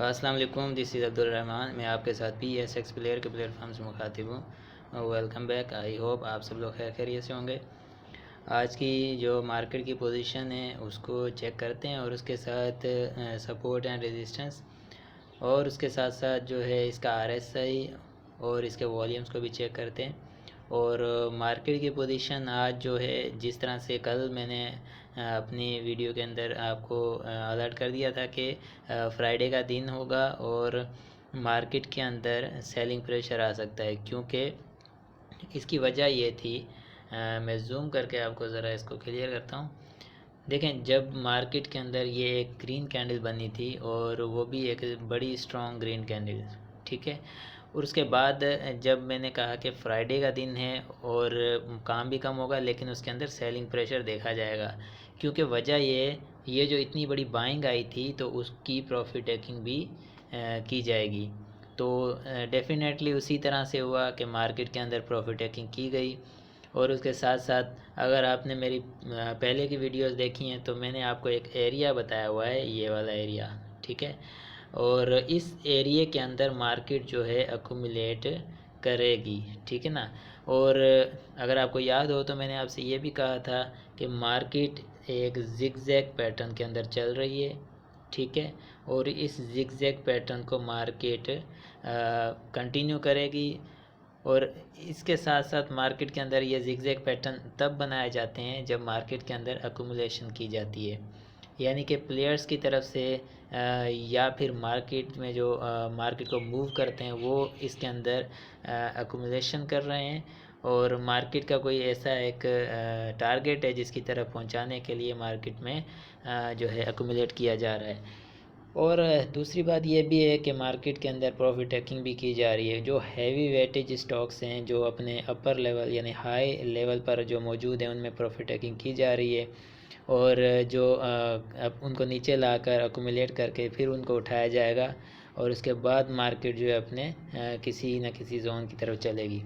अस्सलाम वालेकुम, this is Abdul Rahman. मैं आपके साथ PSX प्लेयर के प्लेटफॉर्म से मुखातिब हूँ। Welcome back. आई होप आप सब लोग खैर खैरियत से होंगे। आज की जो मार्केट की पोजीशन है उसको चेक करते हैं और उसके साथ सपोर्ट एंड रेजिस्टेंस और उसके साथ साथ जो है इसका RSI और इसके वॉल्यूम्स को भी चेक करते हैं। और मार्केट की पोजीशन आज जो है, जिस तरह से कल मैंने अपनी वीडियो के अंदर आपको अलर्ट कर दिया था कि फ्राइडे का दिन होगा और मार्केट के अंदर सेलिंग प्रेशर आ सकता है, क्योंकि इसकी वजह ये थी। मैं जूम करके आपको ज़रा इसको क्लियर करता हूँ। देखें, जब मार्केट के अंदर ये एक ग्रीन कैंडल बनी थी और वो भी एक बड़ी स्ट्रॉन्ग ग्रीन कैंडल, ठीक है। और उसके बाद जब मैंने कहा कि फ्राइडे का दिन है और काम भी कम होगा, लेकिन उसके अंदर सेलिंग प्रेशर देखा जाएगा, क्योंकि वजह ये जो इतनी बड़ी बाइंग आई थी तो उसकी प्रॉफिट टेकिंग भी की जाएगी। तो डेफिनेटली उसी तरह से हुआ कि मार्केट के अंदर प्रॉफिट टेकिंग की गई। और उसके साथ साथ अगर आपने मेरी पहले की वीडियोस देखी हैं तो मैंने आपको एक एरिया बताया हुआ है, ये वाला एरिया, ठीक है। और इस एरिया के अंदर मार्केट जो है अकुमुलेट करेगी, ठीक है ना। और अगर आपको याद हो तो मैंने आपसे ये भी कहा था कि मार्केट एक जिगजैग पैटर्न के अंदर चल रही है, ठीक है। और इस जिगजैग पैटर्न को मार्केट कंटिन्यू करेगी। और इसके साथ साथ मार्केट के अंदर ये जिगजैग पैटर्न तब बनाए जाते हैं जब मार्केट के अंदर अकुमुलेशन की जाती है, यानी कि प्लेयर्स की तरफ से या फिर मार्केट में जो मार्केट को मूव करते हैं वो इसके अंदर अकुमुलेशन कर रहे हैं और मार्केट का कोई ऐसा एक टारगेट है जिसकी तरफ पहुंचाने के लिए मार्केट में जो है अकुमुलेट किया जा रहा है। और दूसरी बात ये भी है कि मार्केट के अंदर प्रॉफिट टेकिंग भी की जा रही है। जो हैवी वेटेज स्टॉक्स हैं, जो अपने अपर लेवल यानी हाई लेवल पर जो मौजूद हैं, उनमें प्रॉफिट टेकिंग की जा रही है। और जो अब उनको नीचे लाकर अकुमुलेट करके फिर उनको उठाया जाएगा और उसके बाद मार्केट जो है अपने किसी न किसी जोन की तरफ चलेगी,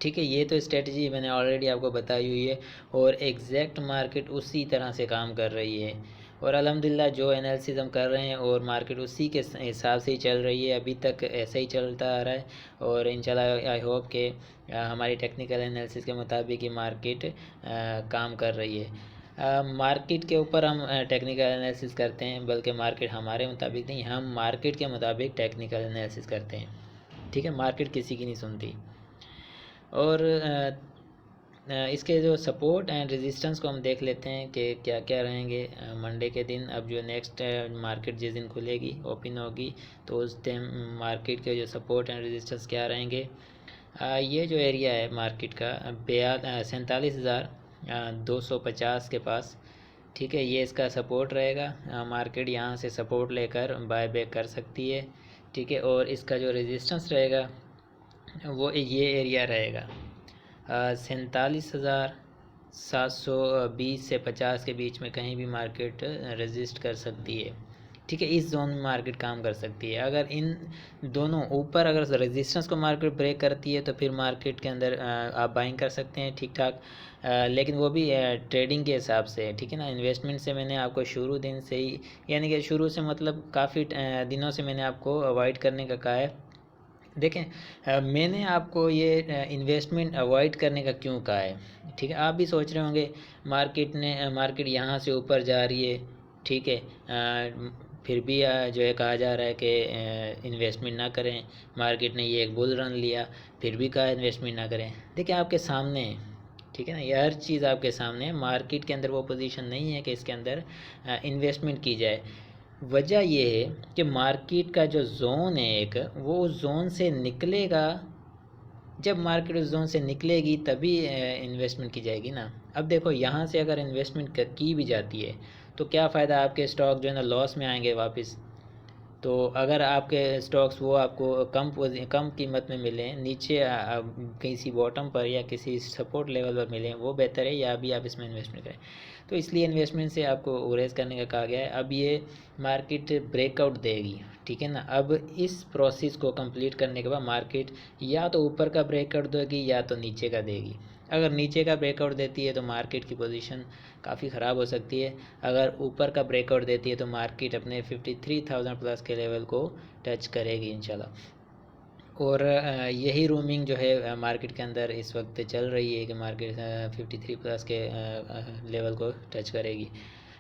ठीक है। ये तो स्ट्रेटजी मैंने ऑलरेडी आपको बताई हुई है और एग्जैक्ट मार्केट उसी तरह से काम कर रही है। और अल्हम्दुलिल्लाह जो एनालिसिस हम कर रहे हैं और मार्केट उसी के हिसाब से ही चल रही है, अभी तक ऐसा ही चलता आ रहा है। और इंशाल्लाह आई होप कि हमारी टेक्निकल एनालिसिस के मुताबिक ही मार्केट काम कर रही है। मार्केट के ऊपर हम टेक्निकल एनालिसिस करते हैं, बल्कि मार्केट हमारे मुताबिक नहीं, हम मार्केट के मुताबिक टेक्निकल एनालिसिस करते हैं, ठीक है। मार्केट किसी की नहीं सुनती। और इसके जो सपोर्ट एंड रेजिस्टेंस को हम देख लेते हैं कि क्या क्या रहेंगे मंडे के दिन। अब जो नेक्स्ट मार्केट जिस दिन खुलेगी, ओपन होगी, तो उस टाइम मार्केट के जो सपोर्ट एंड रेजिस्टेंस क्या रहेंगे। ये जो एरिया है मार्केट का 47,250 के पास, ठीक है, ये इसका सपोर्ट रहेगा। मार्केट यहाँ से सपोर्ट लेकर बाय बैक कर सकती है, ठीक है। और इसका जो रेजिस्टेंस रहेगा वो ये एरिया रहेगा 47,720 से 50 के बीच में कहीं भी मार्केट रेजिस्ट कर सकती है, ठीक है। इस जोन में मार्केट काम कर सकती है। अगर इन दोनों ऊपर अगर रेजिस्टेंस को मार्केट ब्रेक करती है तो फिर मार्केट के अंदर आप बाइंग कर सकते हैं, ठीक ठाक। लेकिन वो भी ट्रेडिंग के हिसाब से, ठीक है ना। इन्वेस्टमेंट से मैंने आपको शुरू दिन से ही, यानी कि शुरू से मतलब काफ़ी दिनों से मैंने आपको अवॉइड करने का कहा है। देखें, मैंने आपको ये इन्वेस्टमेंट अवॉइड करने का क्यों कहा है, ठीक है। आप भी सोच रहे होंगे मार्केट यहाँ से ऊपर जा रही है, ठीक है, फिर भी जो है कहा जा रहा है कि इन्वेस्टमेंट ना करें। मार्केट ने ये एक बुल रन लिया, फिर भी कहा इन्वेस्टमेंट ना करें। देखिए आपके सामने है, ठीक है ना, ये हर चीज़ आपके सामने है। मार्केट के अंदर वो पोजीशन नहीं है कि इसके अंदर इन्वेस्टमेंट की जाए। वजह ये है कि मार्केट का जो जोन है एक, वो उस जोन से निकलेगा। जब मार्केट उस जोन से निकलेगी तभी इन्वेस्टमेंट की जाएगी ना। अब देखो, यहाँ से अगर इन्वेस्टमेंट की भी जाती है तो क्या फ़ायदा, आपके स्टॉक जो है ना लॉस में आएंगे वापस। तो अगर आपके स्टॉक्स वो आपको कम कीमत में मिलें, नीचे किसी बॉटम पर या किसी सपोर्ट लेवल पर मिलें, वो बेहतर है या अभी आप इसमें इन्वेस्टमेंट करें। तो इसलिए इन्वेस्टमेंट से आपको गुरेज करने का कहा गया है। अब ये मार्केट ब्रेकआउट देगी, ठीक है ना। अब इस प्रोसेस को कंप्लीट करने के बाद मार्केट या तो ऊपर का ब्रेकआउट देगी या तो नीचे का देगी। अगर नीचे का ब्रेकआउट देती है तो मार्केट की पोजीशन काफ़ी ख़राब हो सकती है। अगर ऊपर का ब्रेकआउट देती है तो मार्केट अपने 53,000 प्लस के लेवल को टच करेगी इंशाल्लाह। और यही रूमिंग जो है मार्केट के अंदर इस वक्त चल रही है कि मार्केट 53 प्लस के लेवल को टच करेगी।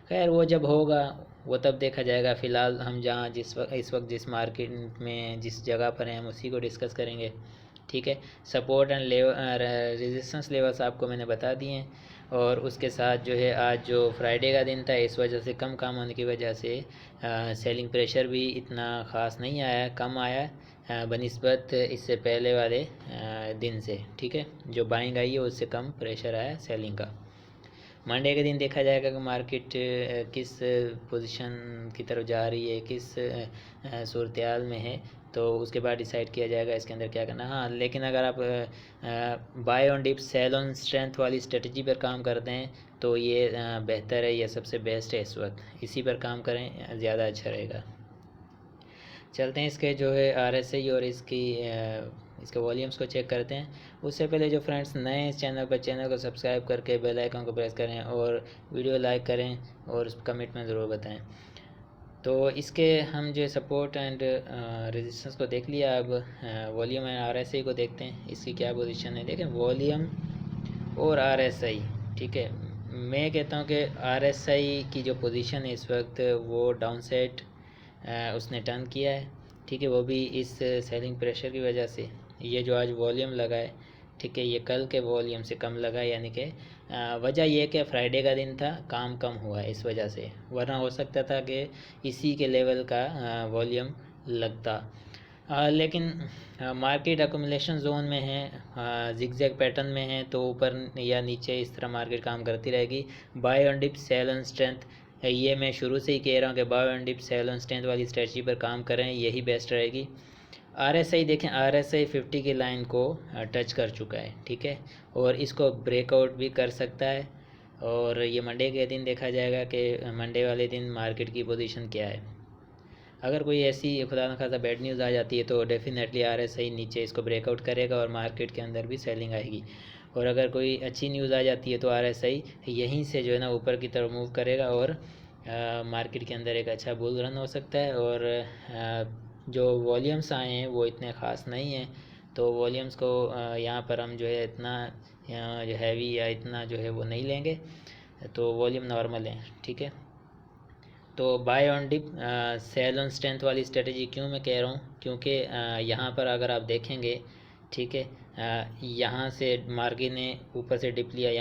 खैर वो जब होगा वो तब देखा जाएगा। फ़िलहाल हम जहाँ इस वक्त जिस मार्केट में जिस जगह पर हैं हम उसी को डिस्कस करेंगे, ठीक है। सपोर्ट एंड रेजिस्टेंस लेवल्स आपको मैंने बता दिए हैं। और उसके साथ जो है आज जो फ्राइडे का दिन था इस वजह से कम काम होने की वजह से सेलिंग प्रेशर भी इतना ख़ास नहीं आया, कम आया बनिस्बत इससे पहले वाले दिन से, ठीक है। जो बाइंग आई है उससे कम प्रेशर आया सेलिंग का। मंडे के दिन देखा जाएगा कि मार्केट किस पोजीशन की तरफ जा रही है, किस सूरत में है, तो उसके बाद डिसाइड किया जाएगा इसके अंदर क्या करना। हाँ, लेकिन अगर आप buy on dip sell on strength वाली स्ट्रेटजी पर काम करते हैं तो ये बेहतर है, ये सबसे बेस्ट है इस वक्त, इसी पर काम करें, ज़्यादा अच्छा रहेगा। चलते हैं इसके जो है RSI और इसके वॉल्यूम्स को चेक करते हैं। उससे पहले जो फ्रेंड्स नए हैं इस चैनल पर, चैनल को सब्सक्राइब करके बेल आइकन को प्रेस करें और वीडियो लाइक करें और कमेंट में ज़रूर बताएं। तो इसके हम जो सपोर्ट एंड रेजिस्टेंस को देख लिया, अब वॉल्यूम एंड RSI को देखते हैं इसकी क्या पोजीशन है। देखें वॉल्यूम और RSI, ठीक है। मैं कहता हूँ कि RSI की जो पोजीशन है इस वक्त वो डाउन साइड उसने टर्न किया है, ठीक है। वो भी इस सेलिंग प्रेशर की वजह से। ये जो आज वॉल्यूम लगा है, ठीक है, ये कल के वॉल्यूम से कम लगा, यानी कि वजह यह कि फ्राइडे का दिन था, काम कम हुआ है इस वजह से, वरना हो सकता था कि इसी के लेवल का वॉल्यूम लगता। लेकिन मार्केट अकोमोलेशन जोन में है, जिगजैग पैटर्न में है, तो ऊपर या नीचे इस तरह मार्केट काम करती रहेगी। Buy on dip sell on strength, ये मैं शुरू से ही कह रहा हूँ कि buy on dip sell on strength वाली स्ट्रेटजी पर काम करें, यही बेस्ट रहेगी। RSI देखें, RSI 50 की लाइन को टच कर चुका है, ठीक है, और इसको ब्रेकआउट भी कर सकता है। और ये मंडे के दिन देखा जाएगा कि मंडे वाले दिन मार्केट की पोजीशन क्या है। अगर कोई ऐसी खुदा न खासा बैड न्यूज़ आ जाती है तो डेफिनेटली RSI नीचे इसको ब्रेकआउट करेगा और मार्केट के अंदर भी सेलिंग आएगी। और अगर कोई अच्छी न्यूज़ आ जाती है तो RSI यहीं से जो है ना ऊपर की तरफ मूव करेगा और मार्केट के अंदर एक अच्छा बुल रन हो सकता है। और जो वॉल्यूम्स आए हैं वो इतने ख़ास नहीं हैं, तो वॉल्यूम्स को यहाँ पर हम जो है इतना जो हैवी या इतना जो है वो नहीं लेंगे, तो वॉल्यूम नॉर्मल है, ठीक है। तो buy on dip sell on strength वाली स्ट्रेटजी क्यों मैं कह रहा हूँ, क्योंकि यहाँ पर अगर आप देखेंगे, ठीक है, यहाँ से मार्केट ने ऊपर से डिप लिया,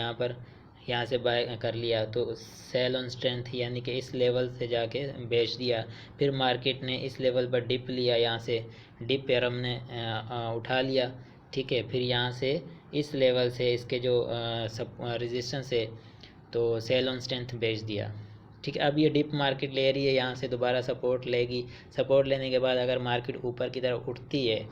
यहाँ से बाय कर लिया, तो सेल ऑन स्ट्रेंथ यानी कि इस लेवल से जाके बेच दिया। फिर मार्केट ने इस लेवल पर डिप लिया, यहाँ से डिप पर हमने उठा लिया, ठीक है। फिर यहाँ से इस लेवल से इसके जो रेजिस्टेंस है तो सेल ऑन स्ट्रेंथ बेच दिया, ठीक है। अब ये डिप मार्केट ले रही है, यहाँ से दोबारा सपोर्ट लेगी। सपोर्ट लेने के बाद अगर मार्केट ऊपर की तरफ उठती है,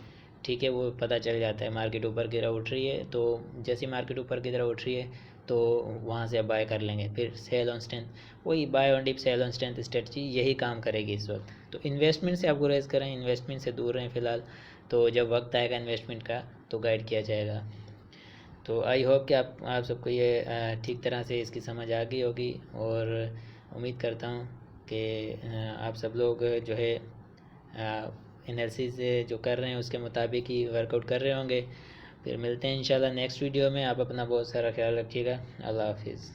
ठीक है, वो पता चल जाता है मार्केट ऊपर की तरफ उठ रही है, तो जैसे मार्केट ऊपर की तरफ उठ रही है तो वहाँ से अब बाय कर लेंगे। फिर सेल ऑन स्ट्रेंथ, वही buy on dip sell on strength strategy यही काम करेगी इस वक्त। तो इन्वेस्टमेंट से आप गुरेज करें, इन्वेस्टमेंट से दूर रहें फ़िलहाल, तो जब वक्त आएगा इन्वेस्टमेंट का तो गाइड किया जाएगा। तो आई होप कि आप सबको ये ठीक तरह से इसकी समझ आ गई होगी, और उम्मीद करता हूँ कि आप सब लोग जो है एनालिसिस जो कर रहे हैं उसके मुताबिक ही वर्कआउट कर रहे होंगे। फिर मिलते हैं इंशाल्लाह नेक्स्ट वीडियो में। आप अपना बहुत सारा ख्याल रखिएगा। अल्लाह हाफिज़।